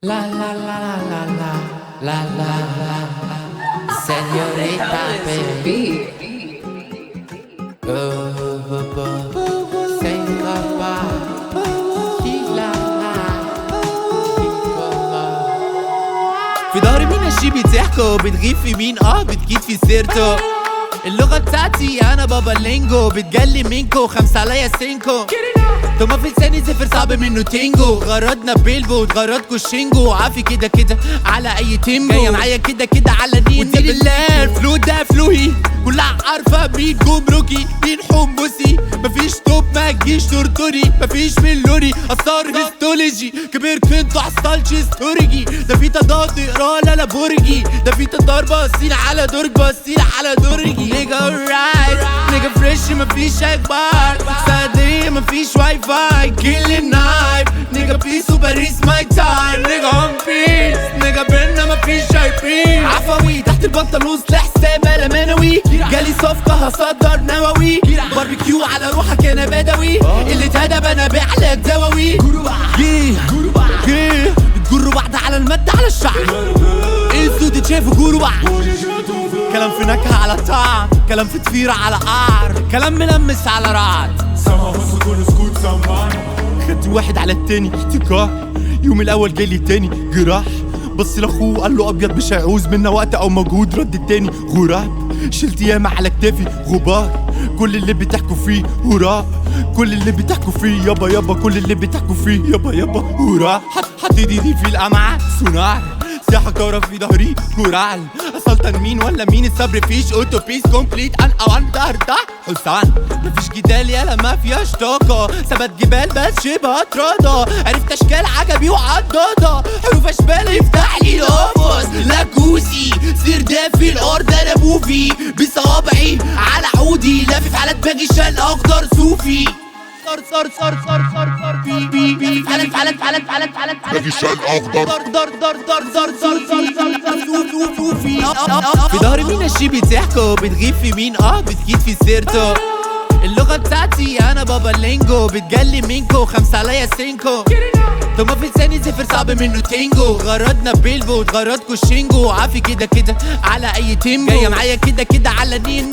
La la la la la la la la la Señorita baby في ظهري مين الشي بتحكوا بتغيب في مين بتجيب في سيرته اللغة بتاعتي انا بابا اللينجو بتجلي منكو 5 عليا 5 طب في لساني زفر صعب منه تينجو غردنا بيلبو وتغردكوا الشينجو عافي كده كده على اي تيمبو جاية معايا كده كده على نين ودي لله الفلو ده فلوهي كلها عارفة مين جمركي مين حمصي مفيش توب ما تجيش ترطري مفيش ملوري اثار هيستولوجي كبير كنتو عالسطالش استورجي ده في تضاد اقرا لا برجي ده في تضار باصين على درج باصين على درجي نيجا رايت نيجا فريش مفيش اكبار صدقني مفيش واي فاي كل النايف نيجا بيس وباريس ماي تايم نيجا هون بيس نيجا بينا مفيش شايفين عفوي تحت البنطلون سلاح سامة منوي جالي صفقة هصدر نووي باربيكيو على روحك انا بدوي اللي اتهدب انا بعلك دواوي بتجروا بعض على المادة على الشعر السود شايفوا جوروا بعض كلام في نكهة على طعم كلام في تفيرة على قعر كلام ملمس على رعد سما بس كل سكوت سمعني خدت واحد على التاني احتكار يوم الاول جالي تاني جراح بص لاخوه قال له ابيض مش هيعوز منا وقت او مجهود رد التاني غراب شلت ياما على كتافي غبار كل اللي بتحكوا فيه هراء كل اللي بتحكوا فيه يابا يابا كل اللي بتحكوا فيه يابا يابا هراء حط ايدي في القمعة صناع سياحة كورة في ظهري كورال اصلت مين ولا مين الصبر فيش اوتو بيس كومبليت ان اوان ده حسان مفيش جدال يالا ما فيهاش طاقة ثبت جبال بس شبه تراضى عرفت اشكال عجبي وعضاضة حروف اشبال يفتح لي القفص لاكوسي سير ده في الارض انا موفي بصوابعي على عودي لافف على دماغي شال اخضر صوفي صار في ظهري مين الشي بتحكوا بتغيب في مين بتجيب في سيرته اللغة بتاعتي انا بابا اللينجو بتجلي منكو 5 عليا 5 طب في لساني زفر صعب منه تينجو غردنا بيلبو وتغردكوا الشينجو عافي كده كده على اي تيمبو جاية معايا كده كده على نين